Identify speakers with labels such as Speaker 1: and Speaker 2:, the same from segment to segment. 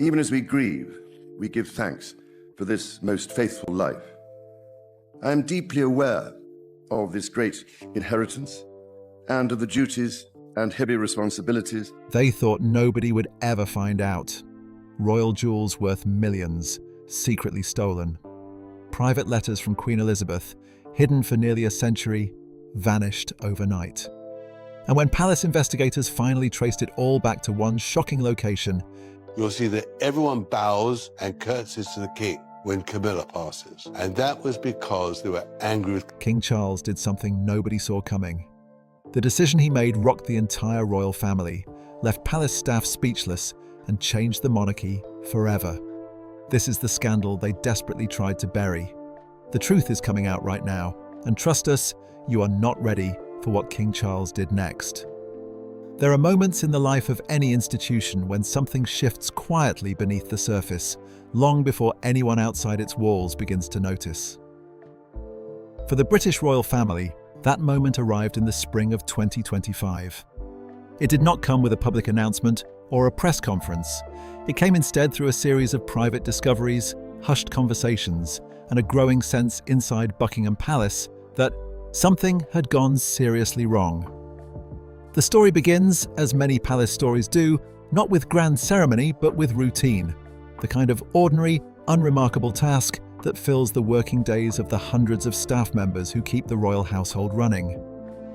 Speaker 1: Even as we grieve, we give thanks for this most faithful life. I am deeply aware of this great inheritance and of the duties and heavy responsibilities.
Speaker 2: They thought nobody would ever find out. Royal jewels worth millions, secretly stolen. Private letters from Queen Elizabeth, hidden for nearly a century, vanished overnight. And when palace investigators finally traced it all back to one shocking location,
Speaker 3: you'll see that everyone bows and curtsies to the king when Camilla passes. And that was because they were angry with
Speaker 2: King Charles did something nobody saw coming. The decision he made rocked the entire royal family, left palace staff speechless, and changed the monarchy forever. This is the scandal they desperately tried to bury. The truth is coming out right now, and trust us, you are not ready for what King Charles did next. There are moments in the life of any institution when something shifts quietly beneath the surface, long before anyone outside its walls begins to notice. For the British royal family, that moment arrived in the spring of 2025. It did not come with a public announcement or a press conference. It came instead through a series of private discoveries, hushed conversations, and a growing sense inside Buckingham Palace that something had gone seriously wrong. The story begins, as many palace stories do, not with grand ceremony, but with routine, the kind of ordinary, unremarkable task that fills the working days of the hundreds of staff members who keep the royal household running.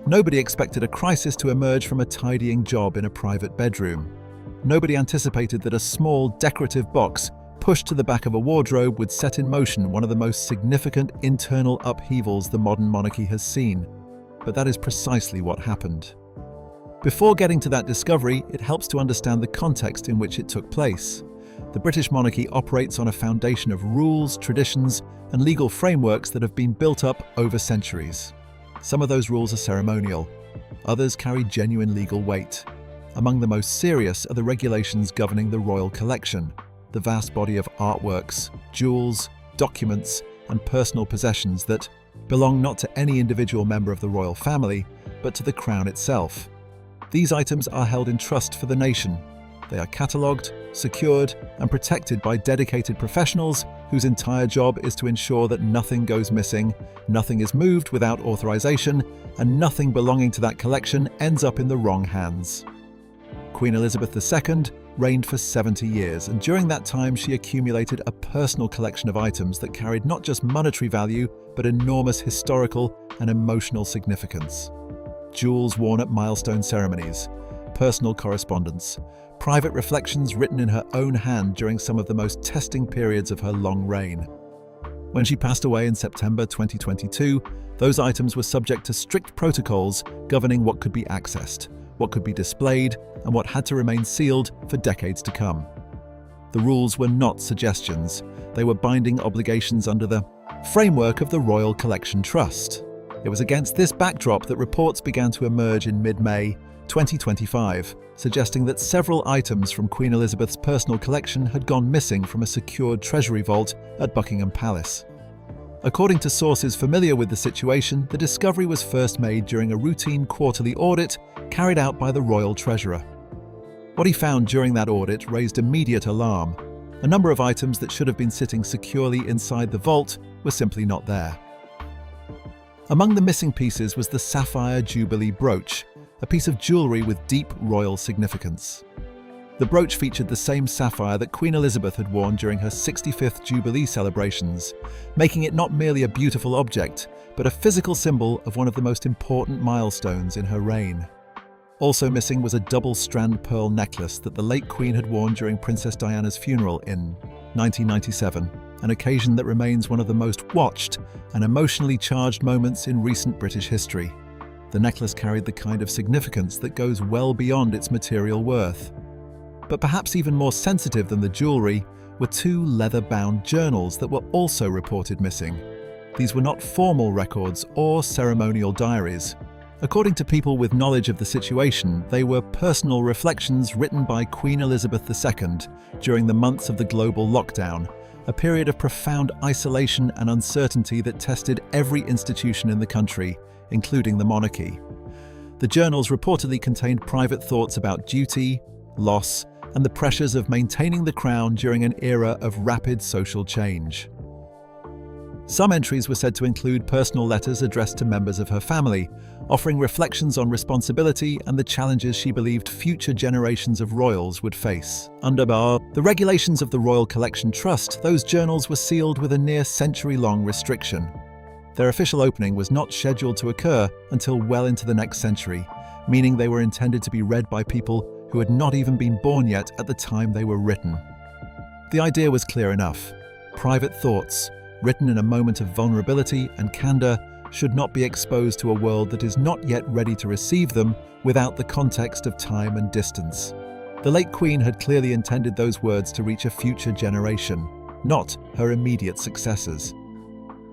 Speaker 2: Nobody expected a crisis to emerge from a tidying job in a private bedroom. Nobody anticipated that a small, decorative box pushed to the back of a wardrobe would set in motion one of the most significant internal upheavals the modern monarchy has seen. But that is precisely what happened. Before getting to that discovery, it helps to understand the context in which it took place. The British monarchy operates on a foundation of rules, traditions, and legal frameworks that have been built up over centuries. Some of those rules are ceremonial, others carry genuine legal weight. Among the most serious are the regulations governing the royal collection, the vast body of artworks, jewels, documents, and personal possessions that belong not to any individual member of the royal family, but to the crown itself. These items are held in trust for the nation. They are catalogued, secured, and protected by dedicated professionals whose entire job is to ensure that nothing goes missing, nothing is moved without authorization, and nothing belonging to that collection ends up in the wrong hands. Queen Elizabeth II reigned for 70 years, and during that time she accumulated a personal collection of items that carried not just monetary value, but enormous historical and emotional significance. Jewels worn at milestone ceremonies, personal correspondence, private reflections written in her own hand during some of the most testing periods of her long reign. When she passed away in September 2022, those items were subject to strict protocols governing what could be accessed, what could be displayed, and what had to remain sealed for decades to come. The rules were not suggestions, they were binding obligations under the framework of the Royal Collection Trust. It was against this backdrop that reports began to emerge in mid-May 2025, suggesting that several items from Queen Elizabeth's personal collection had gone missing from a secured treasury vault at Buckingham Palace. According to sources familiar with the situation, the discovery was first made during a routine quarterly audit carried out by the royal treasurer. What he found during that audit raised immediate alarm. A number of items that should have been sitting securely inside the vault were simply not there. Among the missing pieces was the sapphire Jubilee brooch, a piece of jewellery with deep royal significance. The brooch featured the same sapphire that Queen Elizabeth had worn during her 65th Jubilee celebrations, making it not merely a beautiful object, but a physical symbol of one of the most important milestones in her reign. Also missing was a double-strand pearl necklace that the late Queen had worn during Princess Diana's funeral in 1997, an occasion that remains one of the most watched and emotionally charged moments in recent British history. The necklace carried the kind of significance that goes well beyond its material worth. But perhaps even more sensitive than the jewellery were two leather-bound journals that were also reported missing. These were not formal records or ceremonial diaries. According to people with knowledge of the situation, they were personal reflections written by Queen Elizabeth II during the months of the global lockdown, a period of profound isolation and uncertainty that tested every institution in the country, including the monarchy. The journals reportedly contained private thoughts about duty, loss, and the pressures of maintaining the crown during an era of rapid social change. Some entries were said to include personal letters addressed to members of her family, offering reflections on responsibility and the challenges she believed future generations of royals would face. Under the regulations of the Royal Collection Trust, those journals were sealed with a near-century-long restriction. Their official opening was not scheduled to occur until well into the next century, meaning they were intended to be read by people who had not even been born yet at the time they were written. The idea was clear enough. Private thoughts, written in a moment of vulnerability and candor, should not be exposed to a world that is not yet ready to receive them without the context of time and distance. The late Queen had clearly intended those words to reach a future generation, not her immediate successors.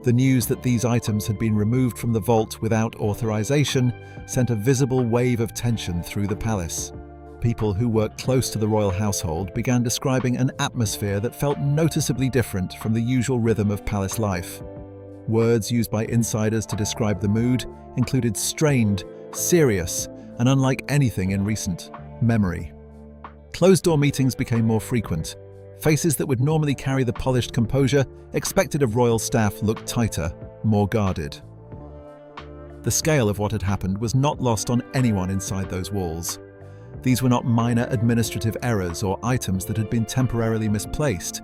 Speaker 2: The news that these items had been removed from the vault without authorization sent a visible wave of tension through the palace. People who worked close to the royal household began describing an atmosphere that felt noticeably different from the usual rhythm of palace life. Words used by insiders to describe the mood included strained, serious, and unlike anything in recent memory. Closed-door meetings became more frequent. Faces that would normally carry the polished composure expected of royal staff looked tighter, more guarded. The scale of what had happened was not lost on anyone inside those walls. These were not minor administrative errors or items that had been temporarily misplaced.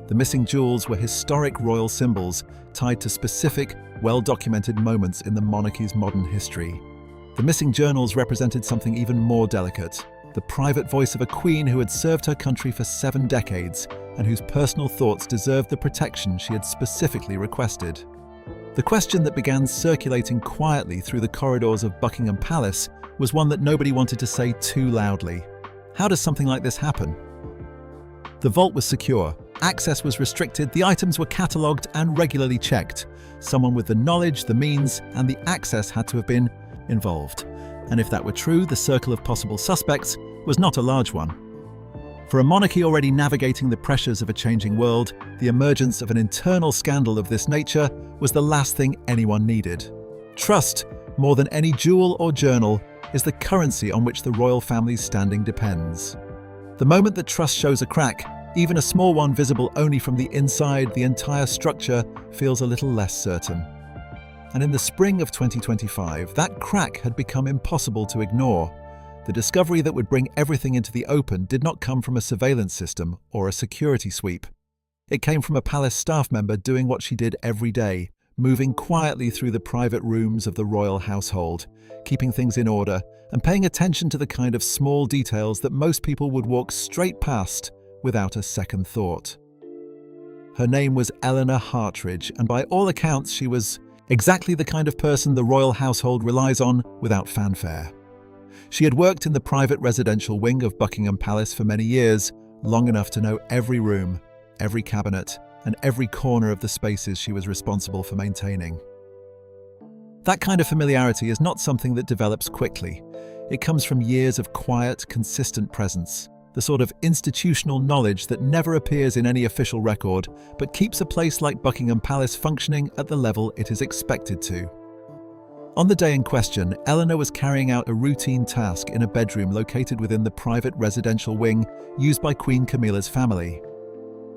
Speaker 2: The missing jewels were historic royal symbols tied to specific, well-documented moments in the monarchy's modern history. The missing journals represented something even more delicate: the private voice of a queen who had served her country for 7 decades and whose personal thoughts deserved the protection she had specifically requested. The question that began circulating quietly through the corridors of Buckingham Palace was one that nobody wanted to say too loudly. How does something like this happen? The vault was secure, access was restricted, the items were catalogued and regularly checked. Someone with the knowledge, the means, and the access had to have been involved. And if that were true, the circle of possible suspects was not a large one. For a monarchy already navigating the pressures of a changing world, the emergence of an internal scandal of this nature was the last thing anyone needed. Trust, more than any jewel or journal, is the currency on which the royal family's standing depends. The moment that trust shows a crack, even a small one visible only from the inside, the entire structure feels a little less certain. And in the spring of 2025, that crack had become impossible to ignore. The discovery that would bring everything into the open did not come from a surveillance system or a security sweep. It came from a palace staff member doing what she did every day, moving quietly through the private rooms of the royal household, keeping things in order, and paying attention to the kind of small details that most people would walk straight past without a second thought. Her name was Eleanor Hartridge, and by all accounts she was exactly the kind of person the royal household relies on without fanfare. She had worked in the private residential wing of Buckingham Palace for many years, long enough to know every room, every cabinet, and every corner of the spaces she was responsible for maintaining. That kind of familiarity is not something that develops quickly. It comes from years of quiet, consistent presence, the sort of institutional knowledge that never appears in any official record, but keeps a place like Buckingham Palace functioning at the level it is expected to. On the day in question, Eleanor was carrying out a routine task in a bedroom located within the private residential wing used by Queen Camilla's family.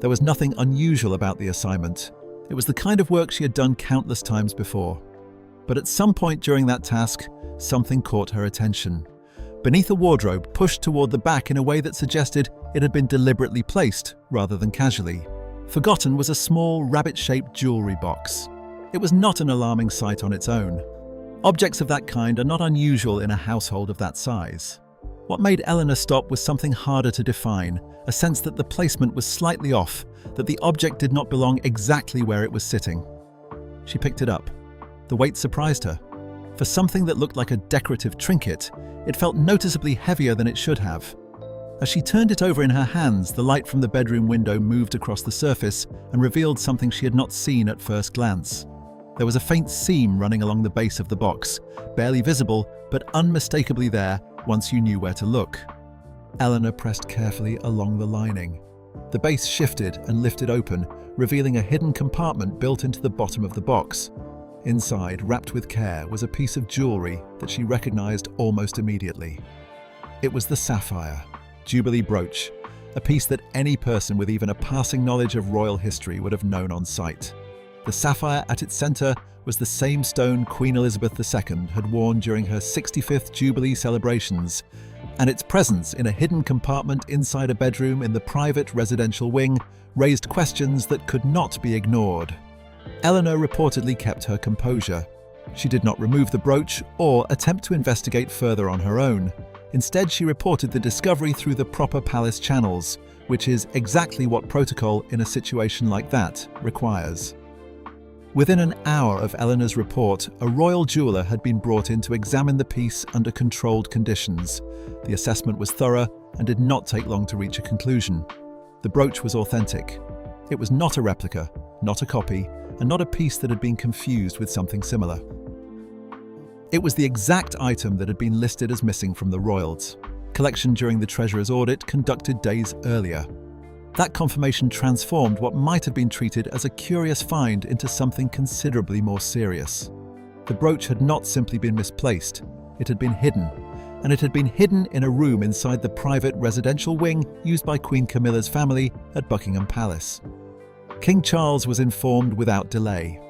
Speaker 2: There was nothing unusual about the assignment. It was the kind of work she had done countless times before. But at some point during that task, something caught her attention. Beneath a wardrobe pushed toward the back in a way that suggested it had been deliberately placed rather than casually. Forgotten was a small, rabbit-shaped jewelry box. It was not an alarming sight on its own. Objects of that kind are not unusual in a household of that size. What made Eleanor stop was something harder to define, a sense that the placement was slightly off, that the object did not belong exactly where it was sitting. She picked it up. The weight surprised her. For something that looked like a decorative trinket, it felt noticeably heavier than it should have. As she turned it over in her hands, the light from the bedroom window moved across the surface and revealed something she had not seen at first glance. There was a faint seam running along the base of the box, barely visible, but unmistakably there once you knew where to look. Eleanor pressed carefully along the lining. The base shifted and lifted open, revealing a hidden compartment built into the bottom of the box. Inside, wrapped with care, was a piece of jewelry that she recognized almost immediately. It was the sapphire, Jubilee brooch, a piece that any person with even a passing knowledge of royal history would have known on sight. The sapphire at its centre was the same stone Queen Elizabeth II had worn during her 65th Jubilee celebrations, and its presence in a hidden compartment inside a bedroom in the private residential wing raised questions that could not be ignored. Eleanor reportedly kept her composure. She did not remove the brooch or attempt to investigate further on her own. Instead, she reported the discovery through the proper palace channels, which is exactly what protocol in a situation like that requires. Within an hour of Eleanor's report, a royal jeweller had been brought in to examine the piece under controlled conditions. The assessment was thorough and did not take long to reach a conclusion. The brooch was authentic. It was not a replica, not a copy, and not a piece that had been confused with something similar. It was the exact item that had been listed as missing from the royals, collection during the Treasurer's audit conducted days earlier. That confirmation transformed what might have been treated as a curious find into something considerably more serious. The brooch had not simply been misplaced, it had been hidden, and it had been hidden in a room inside the private residential wing used by Queen Camilla's family at Buckingham Palace. King Charles was informed without delay.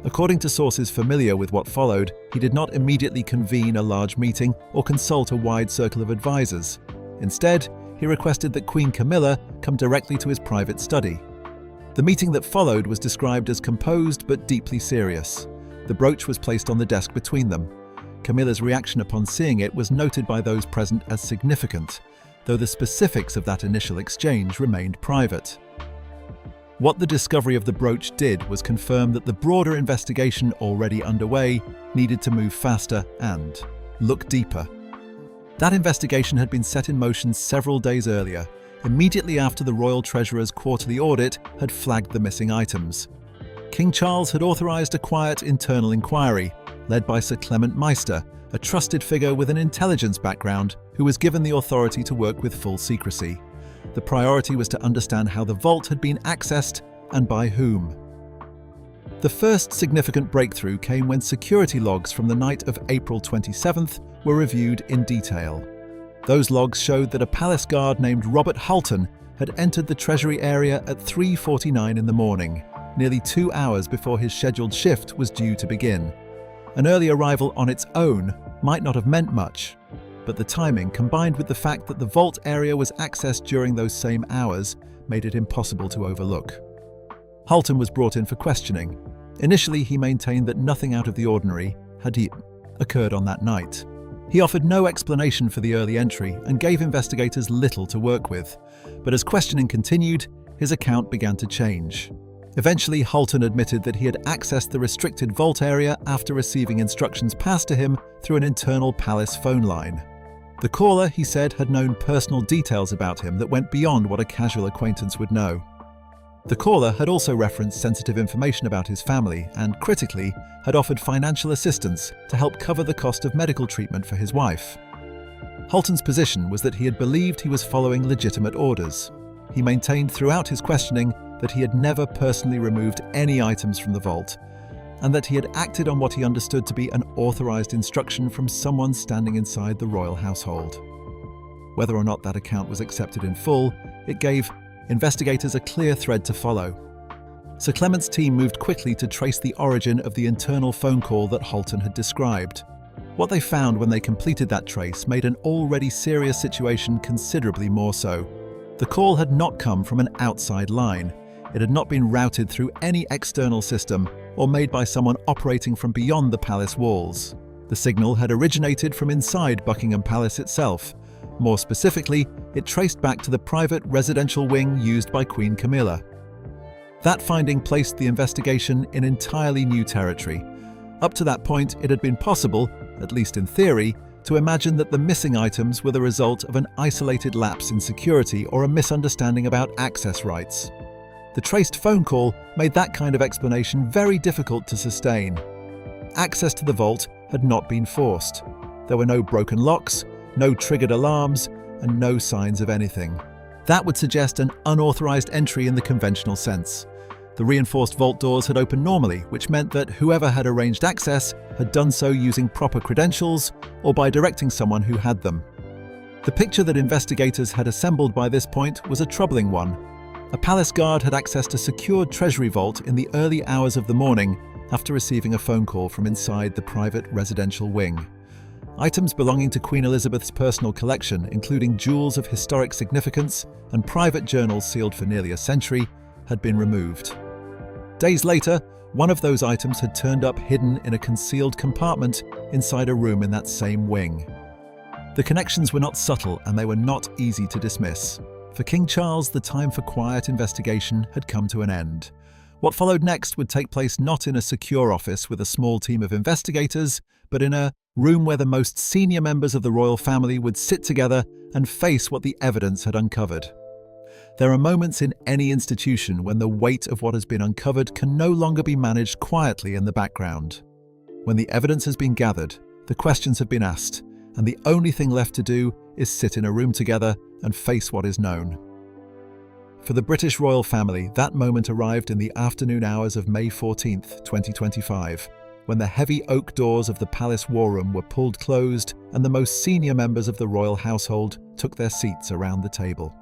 Speaker 2: According to sources familiar with what followed, he did not immediately convene a large meeting or consult a wide circle of advisors. Instead, he requested that Queen Camilla come directly to his private study. The meeting that followed was described as composed but deeply serious. The brooch was placed on the desk between them. Camilla's reaction upon seeing it was noted by those present as significant, though the specifics of that initial exchange remained private. What the discovery of the brooch did was confirm that the broader investigation already underway needed to move faster and look deeper. That investigation had been set in motion several days earlier, immediately after the Royal Treasurer's quarterly audit had flagged the missing items. King Charles had authorised a quiet internal inquiry, led by Sir Clement Meister, a trusted figure with an intelligence background who was given the authority to work with full secrecy. The priority was to understand how the vault had been accessed and by whom. The first significant breakthrough came when security logs from the night of April 27th were reviewed in detail. Those logs showed that a palace guard named Robert Halton had entered the Treasury area at 3:49 in the morning, nearly 2 hours before his scheduled shift was due to begin. An early arrival on its own might not have meant much, but the timing, combined with the fact that the vault area was accessed during those same hours, made it impossible to overlook. Halton was brought in for questioning. Initially, he maintained that nothing out of the ordinary had occurred on that night. He offered no explanation for the early entry and gave investigators little to work with, but as questioning continued, his account began to change. Eventually, Halton admitted that he had accessed the restricted vault area after receiving instructions passed to him through an internal palace phone line. The caller, he said, had known personal details about him that went beyond what a casual acquaintance would know. The caller had also referenced sensitive information about his family and, critically, had offered financial assistance to help cover the cost of medical treatment for his wife. Halton's position was that he had believed he was following legitimate orders. He maintained throughout his questioning that he had never personally removed any items from the vault, and that he had acted on what he understood to be an authorized instruction from someone standing inside the royal household. Whether or not that account was accepted in full, it gave investigators a clear thread to follow. Sir Clement's team moved quickly to trace the origin of the internal phone call that Halton had described. What they found when they completed that trace made an already serious situation considerably more so. The call had not come from an outside line. It had not been routed through any external system or made by someone operating from beyond the palace walls. The signal had originated from inside Buckingham Palace itself. More specifically, it traced back to the private residential wing used by Queen Camilla. That finding placed the investigation in entirely new territory. Up to that point, it had been possible, at least in theory, to imagine that the missing items were the result of an isolated lapse in security or a misunderstanding about access rights. The traced phone call made that kind of explanation very difficult to sustain. Access to the vault had not been forced. There were no broken locks, no triggered alarms, and no signs of anything. That would suggest an unauthorized entry in the conventional sense. The reinforced vault doors had opened normally, which meant that whoever had arranged access had done so using proper credentials or by directing someone who had them. The picture that investigators had assembled by this point was a troubling one. A palace guard had accessed a secured treasury vault in the early hours of the morning after receiving a phone call from inside the private residential wing. Items belonging to Queen Elizabeth's personal collection, including jewels of historic significance and private journals sealed for nearly a century, had been removed. Days later, one of those items had turned up hidden in a concealed compartment inside a room in that same wing. The connections were not subtle and they were not easy to dismiss. For King Charles, the time for quiet investigation had come to an end. What followed next would take place not in a secure office with a small team of investigators, but in a room where the most senior members of the royal family would sit together and face what the evidence had uncovered. There are moments in any institution when the weight of what has been uncovered can no longer be managed quietly in the background. When the evidence has been gathered, the questions have been asked, and the only thing left to do is sit in a room together and face what is known. For the British royal family, that moment arrived in the afternoon hours of May 14, 2025, when the heavy oak doors of the palace war room were pulled closed and the most senior members of the royal household took their seats around the table.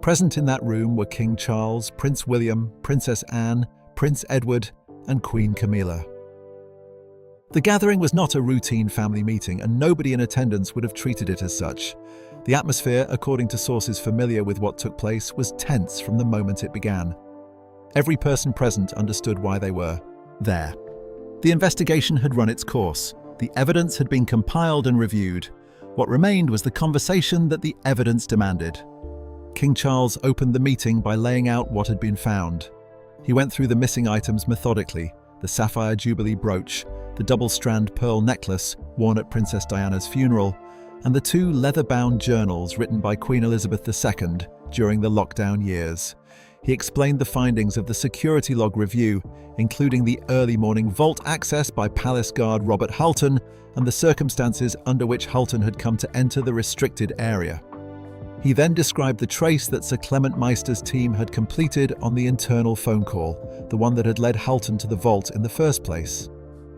Speaker 2: Present in that room were King Charles, Prince William, Princess Anne, Prince Edward, and Queen Camilla. The gathering was not a routine family meeting, and nobody in attendance would have treated it as such. The atmosphere, according to sources familiar with what took place, was tense from the moment it began. Every person present understood why they were there. The investigation had run its course. The evidence had been compiled and reviewed. What remained was the conversation that the evidence demanded. King Charles opened the meeting by laying out what had been found. He went through the missing items methodically: the sapphire Jubilee brooch, the double-strand pearl necklace worn at Princess Diana's funeral, and the 2 leather-bound journals written by Queen Elizabeth II during the lockdown years. He explained the findings of the security log review, including the early morning vault access by palace guard Robert Hulton and the circumstances under which Hulton had come to enter the restricted area. He then described the trace that Sir Clement Meister's team had completed on the internal phone call, the one that had led Hulton to the vault in the first place.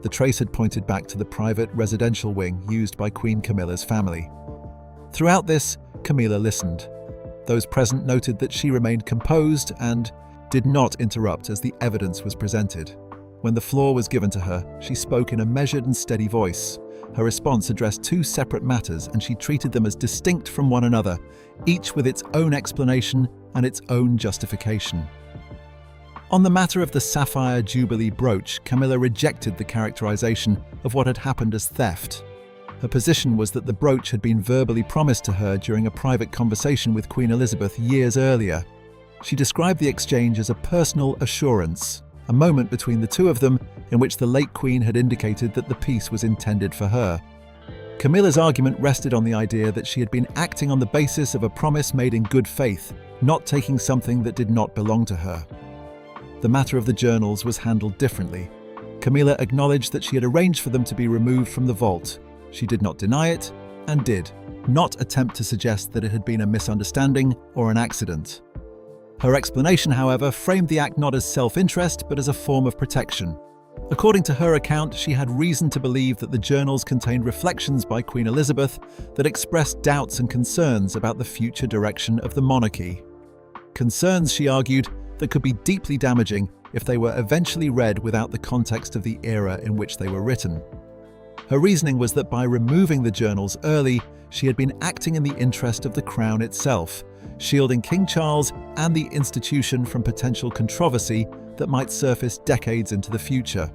Speaker 2: The trace had pointed back to the private residential wing used by Queen Camilla's family. Throughout this, Camilla listened. Those present noted that she remained composed and did not interrupt as the evidence was presented. When the floor was given to her, she spoke in a measured and steady voice. Her response addressed 2 separate matters, and she treated them as distinct from one another, each with its own explanation and its own justification. On the matter of the sapphire Jubilee brooch, Camilla rejected the characterization of what had happened as theft. Her position was that the brooch had been verbally promised to her during a private conversation with Queen Elizabeth years earlier. She described the exchange as a personal assurance, a moment between the two of them in which the late Queen had indicated that the piece was intended for her. Camilla's argument rested on the idea that she had been acting on the basis of a promise made in good faith, not taking something that did not belong to her. The matter of the journals was handled differently. Camilla acknowledged that she had arranged for them to be removed from the vault. She did not deny it, and did not attempt to suggest that it had been a misunderstanding or an accident. Her explanation, however, framed the act not as self-interest but as a form of protection. According to her account, she had reason to believe that the journals contained reflections by Queen Elizabeth that expressed doubts and concerns about the future direction of the monarchy. Concerns, she argued, that could be deeply damaging if they were eventually read without the context of the era in which they were written. Her reasoning was that by removing the journals early, she had been acting in the interest of the Crown itself, shielding King Charles and the institution from potential controversy that might surface decades into the future.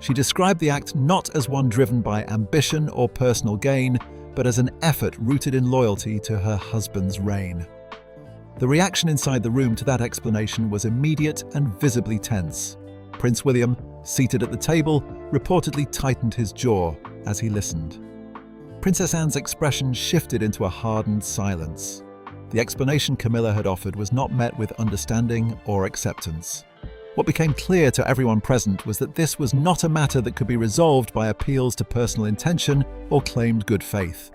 Speaker 2: She described the act not as one driven by ambition or personal gain, but as an effort rooted in loyalty to her husband's reign. The reaction inside the room to that explanation was immediate and visibly tense. Prince William, seated at the table, reportedly tightened his jaw as he listened. Princess Anne's expression shifted into a hardened silence. The explanation Camilla had offered was not met with understanding or acceptance. What became clear to everyone present was that this was not a matter that could be resolved by appeals to personal intention or claimed good faith.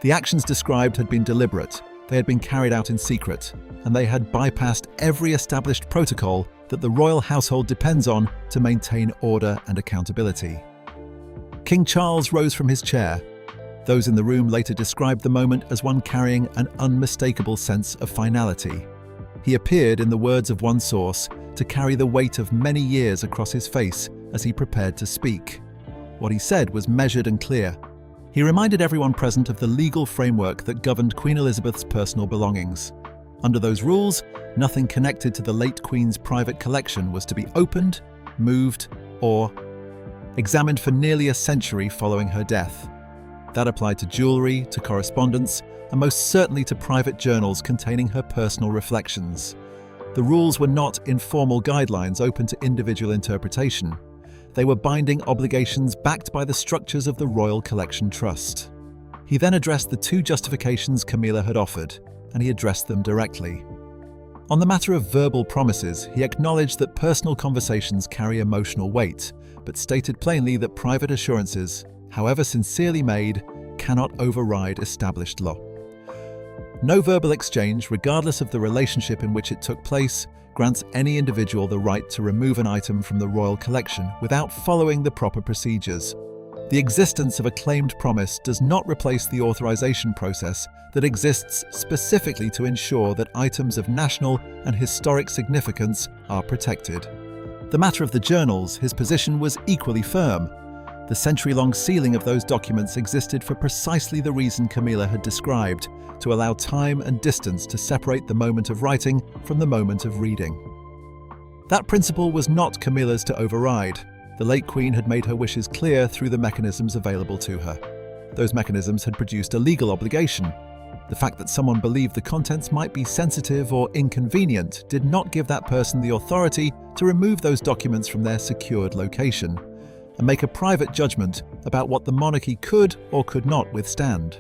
Speaker 2: The actions described had been deliberate, they had been carried out in secret, and they had bypassed every established protocol that the royal household depends on to maintain order and accountability. King Charles rose from his chair. Those in the room later described the moment as one carrying an unmistakable sense of finality. He appeared, in the words of one source, to carry the weight of many years across his face as he prepared to speak. What he said was measured and clear. He reminded everyone present of the legal framework that governed Queen Elizabeth's personal belongings. Under those rules, nothing connected to the late Queen's private collection was to be opened, moved, or examined for nearly a century following her death. That applied to jewellery, to correspondence, and most certainly to private journals containing her personal reflections. The rules were not informal guidelines open to individual interpretation. They were binding obligations backed by the structures of the Royal Collection Trust. He then addressed the two justifications Camilla had offered, and he addressed them directly. On the matter of verbal promises, he acknowledged that personal conversations carry emotional weight, but stated plainly that private assurances, however sincerely made, cannot override established law. No verbal exchange, regardless of the relationship in which it took place, grants any individual the right to remove an item from the royal collection without following the proper procedures. The existence of a claimed promise does not replace the authorization process that exists specifically to ensure that items of national and historic significance are protected. The matter of the journals, his position was equally firm. The century-long sealing of those documents existed for precisely the reason Camilla had described, to allow time and distance to separate the moment of writing from the moment of reading. That principle was not Camilla's to override. The late Queen had made her wishes clear through the mechanisms available to her. Those mechanisms had produced a legal obligation. The fact that someone believed the contents might be sensitive or inconvenient did not give that person the authority to remove those documents from their secured location and make a private judgment about what the monarchy could or could not withstand.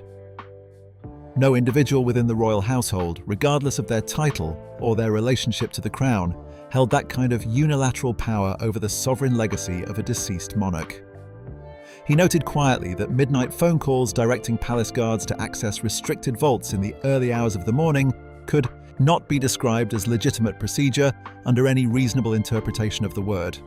Speaker 2: No individual within the royal household, regardless of their title or their relationship to the crown, held that kind of unilateral power over the sovereign legacy of a deceased monarch. He noted quietly that midnight phone calls directing palace guards to access restricted vaults in the early hours of the morning could not be described as legitimate procedure under any reasonable interpretation of the word.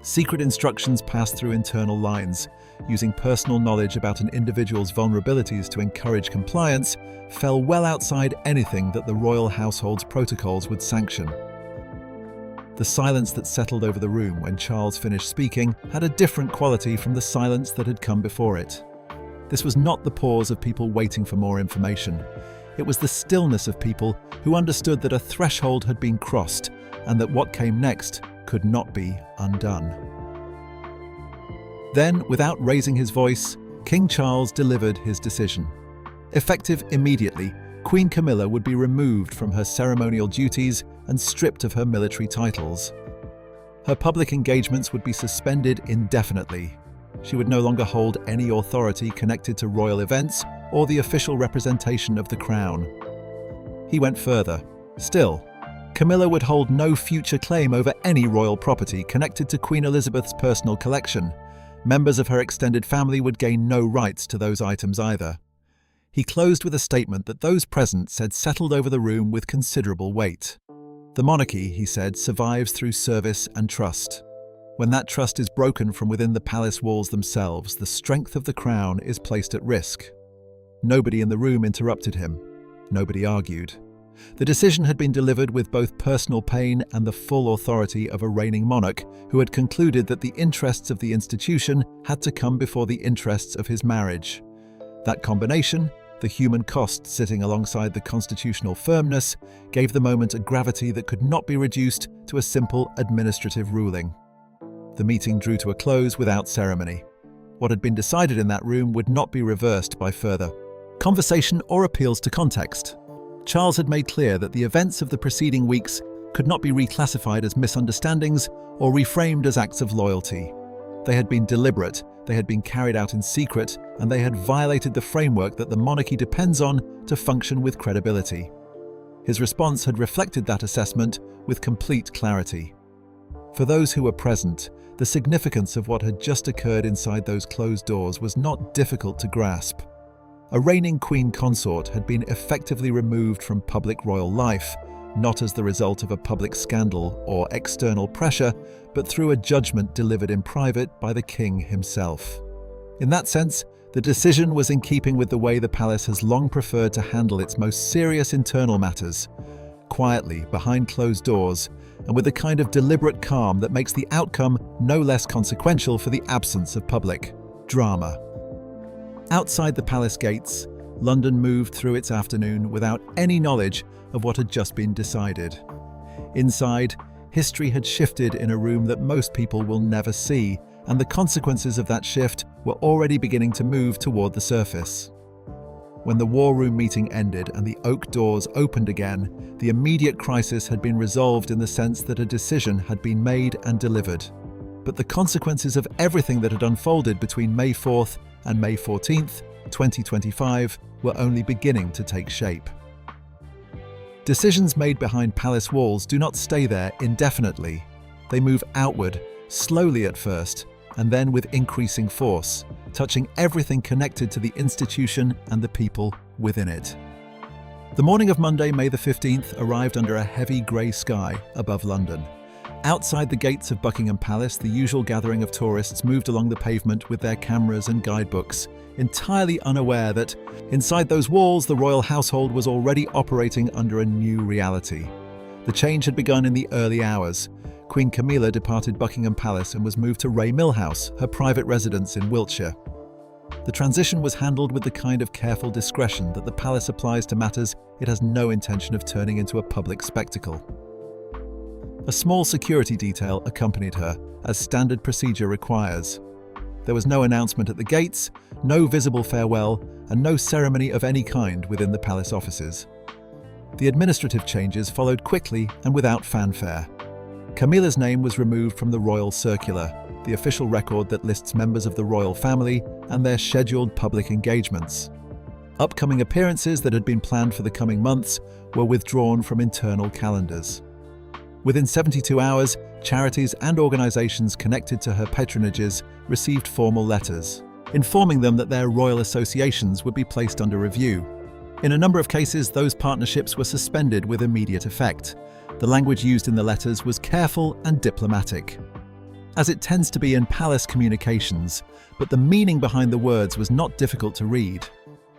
Speaker 2: Secret instructions passed through internal lines, using personal knowledge about an individual's vulnerabilities to encourage compliance, fell well outside anything that the royal household's protocols would sanction. The silence that settled over the room when Charles finished speaking had a different quality from the silence that had come before it. This was not the pause of people waiting for more information. It was the stillness of people who understood that a threshold had been crossed and that what came next could not be undone. Then, without raising his voice, King Charles delivered his decision. Effective immediately, Queen Camilla would be removed from her ceremonial duties and stripped of her military titles. Her public engagements would be suspended indefinitely. She would no longer hold any authority connected to royal events or the official representation of the crown. He went further. Still, Camilla would hold no future claim over any royal property connected to Queen Elizabeth's personal collection. Members of her extended family would gain no rights to those items either. He closed with a statement that those present said settled over the room with considerable weight. The monarchy, he said, survives through service and trust. When that trust is broken from within the palace walls themselves, the strength of the crown is placed at risk. Nobody in the room interrupted him. Nobody argued. The decision had been delivered with both personal pain and the full authority of a reigning monarch who had concluded that the interests of the institution had to come before the interests of his marriage. That combination, the human cost sitting alongside the constitutional firmness, gave the moment a gravity that could not be reduced to a simple administrative ruling. The meeting drew to a close without ceremony. What had been decided in that room would not be reversed by further conversation or appeals to context. Charles had made clear that the events of the preceding weeks could not be reclassified as misunderstandings or reframed as acts of loyalty. They had been deliberate, they had been carried out in secret, and they had violated the framework that the monarchy depends on to function with credibility. His response had reflected that assessment with complete clarity. For those who were present, the significance of what had just occurred inside those closed doors was not difficult to grasp. A reigning queen consort had been effectively removed from public royal life, not as the result of a public scandal or external pressure, but through a judgment delivered in private by the king himself. In that sense, The decision was in keeping with the way the palace has long preferred to handle its most serious internal matters, quietly, behind closed doors, and with a kind of deliberate calm that makes the outcome no less consequential for the absence of public drama. Outside the palace gates, London moved through its afternoon without any knowledge of what had just been decided. Inside, history had shifted in a room that most people will never see, and the consequences of that shift were already beginning to move toward the surface. When the war room meeting ended and the oak doors opened again, the immediate crisis had been resolved in the sense that a decision had been made and delivered. But the consequences of everything that had unfolded between May 4th and May 14th, 2025, were only beginning to take shape. Decisions made behind palace walls do not stay there indefinitely. They move outward, slowly at first, and then with increasing force, touching everything connected to the institution and the people within it. The morning of Monday, May the 15th, arrived under a heavy grey sky above London. Outside the gates of Buckingham Palace, the usual gathering of tourists moved along the pavement with their cameras and guidebooks, entirely unaware that, inside those walls, the royal household was already operating under a new reality. The change had begun in the early hours. Queen Camilla departed Buckingham Palace and was moved to Ray Mill House, her private residence in Wiltshire. The transition was handled with the kind of careful discretion that the palace applies to matters it has no intention of turning into a public spectacle. A small security detail accompanied her, as standard procedure requires. There was no announcement at the gates, no visible farewell, and no ceremony of any kind within the palace offices. The administrative changes followed quickly and without fanfare. Camilla's name was removed from the Royal Circular, the official record that lists members of the royal family and their scheduled public engagements. Upcoming appearances that had been planned for the coming months were withdrawn from internal calendars. Within 72 hours, charities and organisations connected to her patronages received formal letters, informing them that their royal associations would be placed under review. In a number of cases, those partnerships were suspended with immediate effect. The language used in the letters was careful and diplomatic, as it tends to be in palace communications, but the meaning behind the words was not difficult to read.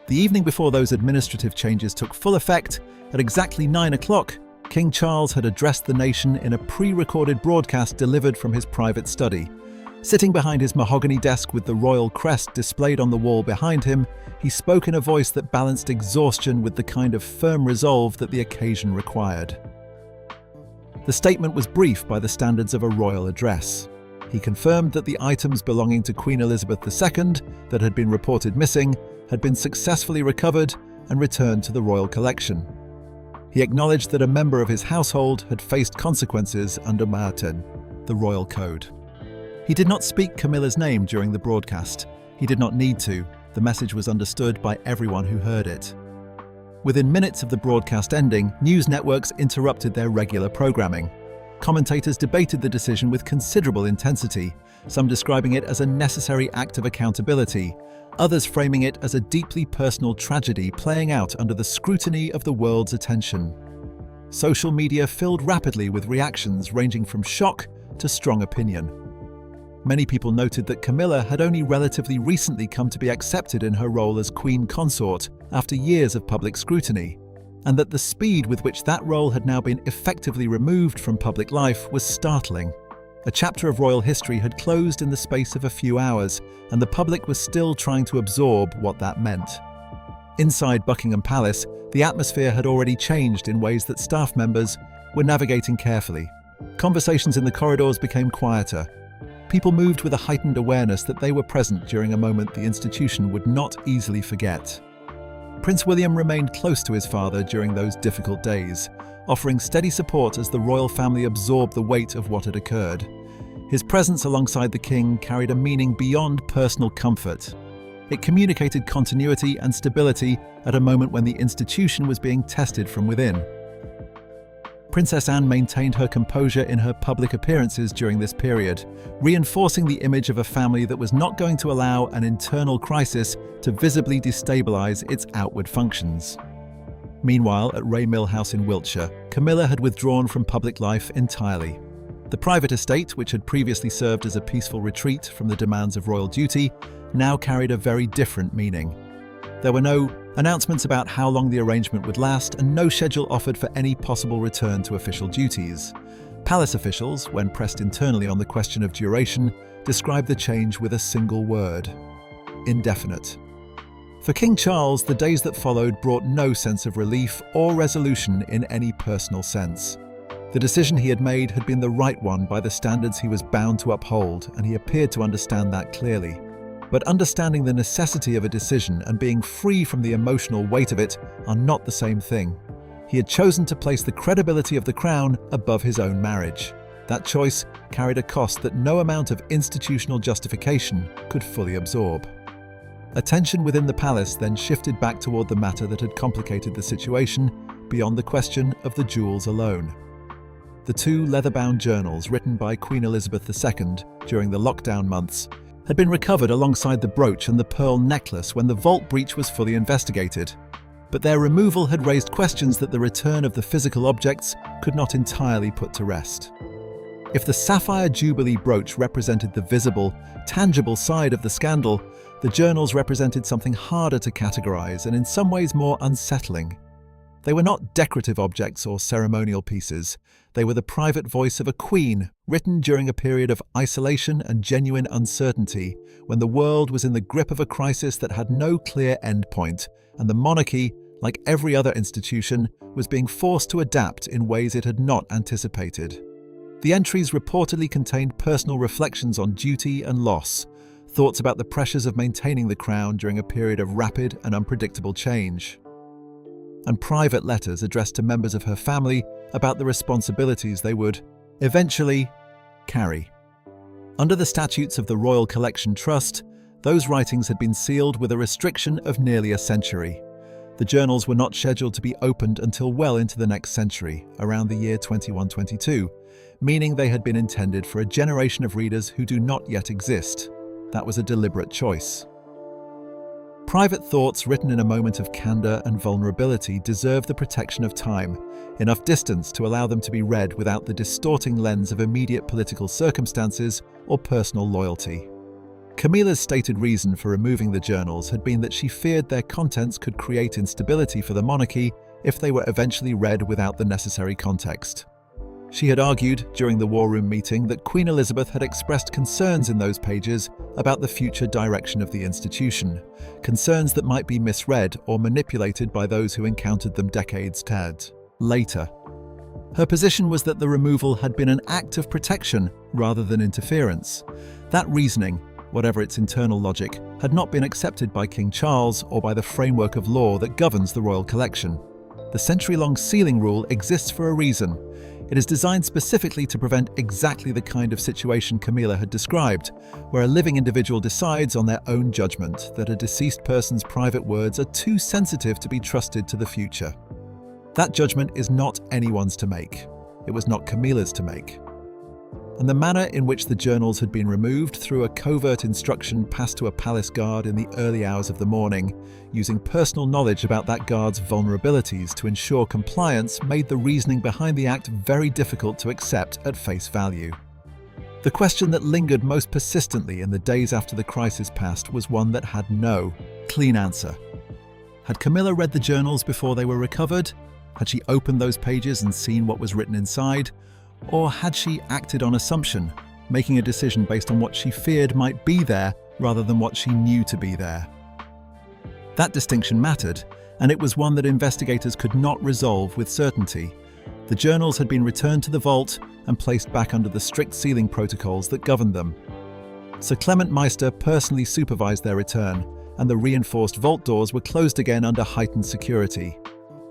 Speaker 2: The evening before those administrative changes took full effect, at exactly 9 o'clock, King Charles had addressed the nation in a pre-recorded broadcast delivered from his private study. Sitting behind his mahogany desk with the royal crest displayed on the wall behind him, he spoke in a voice that balanced exhaustion with the kind of firm resolve that the occasion required. The statement was brief by the standards of a royal address. He confirmed that the items belonging to Queen Elizabeth II that had been reported missing had been successfully recovered and returned to the royal collection. He acknowledged that a member of his household had faced consequences under Martin, the royal code. He did not speak Camilla's name during the broadcast. He did not need to. The message was understood by everyone who heard it. Within minutes of the broadcast ending, news networks interrupted their regular programming. Commentators debated the decision with considerable intensity, some describing it as a necessary act of accountability, others framing it as a deeply personal tragedy playing out under the scrutiny of the world's attention. Social media filled rapidly with reactions ranging from shock to strong opinion. Many people noted that Camilla had only relatively recently come to be accepted in her role as Queen Consort after years of public scrutiny, and that the speed with which that role had now been effectively removed from public life was startling. A chapter of royal history had closed in the space of a few hours, and the public was still trying to absorb what that meant. Inside Buckingham Palace, the atmosphere had already changed in ways that staff members were navigating carefully. Conversations in the corridors became quieter. People moved with a heightened awareness that they were present during a moment the institution would not easily forget. Prince William remained close to his father during those difficult days, offering steady support as the royal family absorbed the weight of what had occurred. His presence alongside the king carried a meaning beyond personal comfort. It communicated continuity and stability at a moment when the institution was being tested from within. Princess Anne maintained her composure in her public appearances during this period, reinforcing the image of a family that was not going to allow an internal crisis to visibly destabilize its outward functions. Meanwhile, at Ray Mill House in Wiltshire, Camilla had withdrawn from public life entirely. The private estate, which had previously served as a peaceful retreat from the demands of royal duty, now carried a very different meaning. There were no announcements about how long the arrangement would last and no schedule offered for any possible return to official duties. Palace officials, when pressed internally on the question of duration, described the change with a single word: indefinite. For King Charles, the days that followed brought no sense of relief or resolution in any personal sense. The decision he had made had been the right one by the standards he was bound to uphold, and he appeared to understand that clearly. But understanding the necessity of a decision and being free from the emotional weight of it are not the same thing. He had chosen to place the credibility of the crown above his own marriage. That choice carried a cost that no amount of institutional justification could fully absorb. Attention within the palace then shifted back toward the matter that had complicated the situation, beyond the question of the jewels alone. The two leather-bound journals written by Queen Elizabeth II during the lockdown months had been recovered alongside the brooch and the pearl necklace when the vault breach was fully investigated. But their removal had raised questions that the return of the physical objects could not entirely put to rest. If the sapphire Jubilee brooch represented the visible, tangible side of the scandal, the journals represented something harder to categorize and in some ways more unsettling. They were not decorative objects or ceremonial pieces. They were the private voice of a queen, written during a period of isolation and genuine uncertainty, when the world was in the grip of a crisis that had no clear endpoint, and the monarchy, like every other institution, was being forced to adapt in ways it had not anticipated. The entries reportedly contained personal reflections on duty and loss, thoughts about the pressures of maintaining the crown during a period of rapid and unpredictable change, and private letters addressed to members of her family about the responsibilities they would eventually carry. Under the statutes of the Royal Collection Trust, those writings had been sealed with a restriction of nearly a century. The journals were not scheduled to be opened until well into the next century, around the year 2122, meaning they had been intended for a generation of readers who do not yet exist. That was a deliberate choice. Private thoughts written in a moment of candor and vulnerability deserve the protection of time, enough distance to allow them to be read without the distorting lens of immediate political circumstances or personal loyalty. Camilla's stated reason for removing the journals had been that she feared their contents could create instability for the monarchy if they were eventually read without the necessary context. She had argued during the War Room meeting that Queen Elizabeth had expressed concerns in those pages about the future direction of the institution, concerns that might be misread or manipulated by those who encountered them decades later. Her position was that the removal had been an act of protection rather than interference. That reasoning, whatever its internal logic, had not been accepted by King Charles or by the framework of law that governs the royal collection. The century-long sealing rule exists for a reason. It is designed specifically to prevent exactly the kind of situation Camilla had described, where a living individual decides on their own judgment that a deceased person's private words are too sensitive to be trusted to the future. That judgment is not anyone's to make. It was not Camilla's to make. And the manner in which the journals had been removed through a covert instruction passed to a palace guard in the early hours of the morning, using personal knowledge about that guard's vulnerabilities to ensure compliance, made the reasoning behind the act very difficult to accept at face value. The question that lingered most persistently in the days after the crisis passed was one that had no clean answer. Had Camilla read the journals before they were recovered? Had she opened those pages and seen what was written inside? Or had she acted on assumption, making a decision based on what she feared might be there rather than what she knew to be there? That distinction mattered, and it was one that investigators could not resolve with certainty. The journals had been returned to the vault and placed back under the strict sealing protocols that governed them. Sir Clement Meister personally supervised their return, and the reinforced vault doors were closed again under heightened security.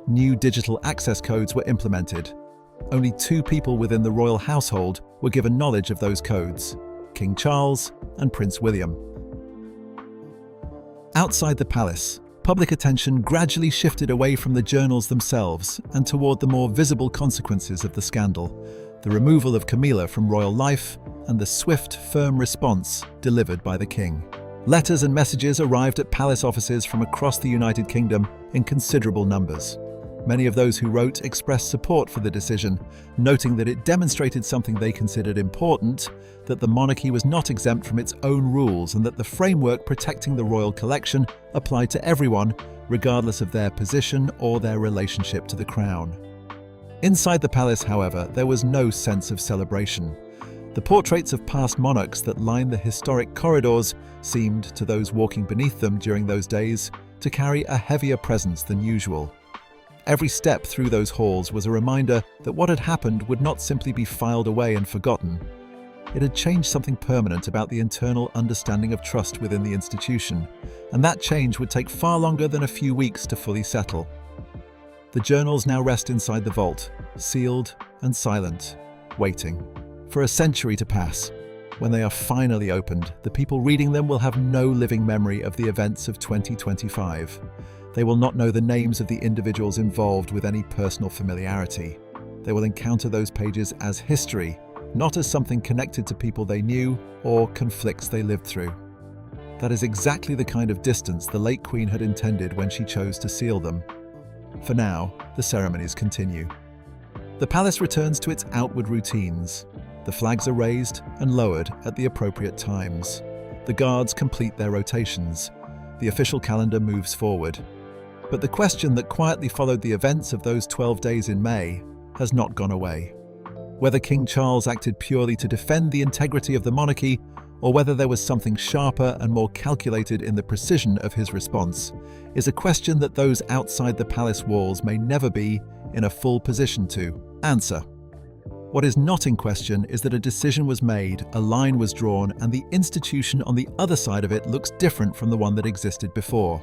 Speaker 2: New digital access codes were implemented. Only 2 people within the royal household were given knowledge of those codes: King Charles and Prince William. Outside the palace, public attention gradually shifted away from the journals themselves and toward the more visible consequences of the scandal: the removal of Camilla from royal life and the swift, firm response delivered by the king. Letters and messages arrived at palace offices from across the United Kingdom in considerable numbers. Many of those who wrote expressed support for the decision, noting that it demonstrated something they considered important, that the monarchy was not exempt from its own rules and that the framework protecting the royal collection applied to everyone, regardless of their position or their relationship to the crown. Inside the palace, however, there was no sense of celebration. The portraits of past monarchs that lined the historic corridors seemed, to those walking beneath them during those days, to carry a heavier presence than usual. Every step through those halls was a reminder that what had happened would not simply be filed away and forgotten. It had changed something permanent about the internal understanding of trust within the institution, and that change would take far longer than a few weeks to fully settle. The journals now rest inside the vault, sealed and silent, waiting for a century to pass. When they are finally opened, the people reading them will have no living memory of the events of 2025. They will not know the names of the individuals involved with any personal familiarity. They will encounter those pages as history, not as something connected to people they knew or conflicts they lived through. That is exactly the kind of distance the late Queen had intended when she chose to seal them. For now, the ceremonies continue. The palace returns to its outward routines. The flags are raised and lowered at the appropriate times. The guards complete their rotations. The official calendar moves forward. But the question that quietly followed the events of those 12 days in May has not gone away. Whether King Charles acted purely to defend the integrity of the monarchy, or whether there was something sharper and more calculated in the precision of his response, is a question that those outside the palace walls may never be in a full position to answer. What is not in question is that a decision was made, a line was drawn, and the institution on the other side of it looks different from the one that existed before.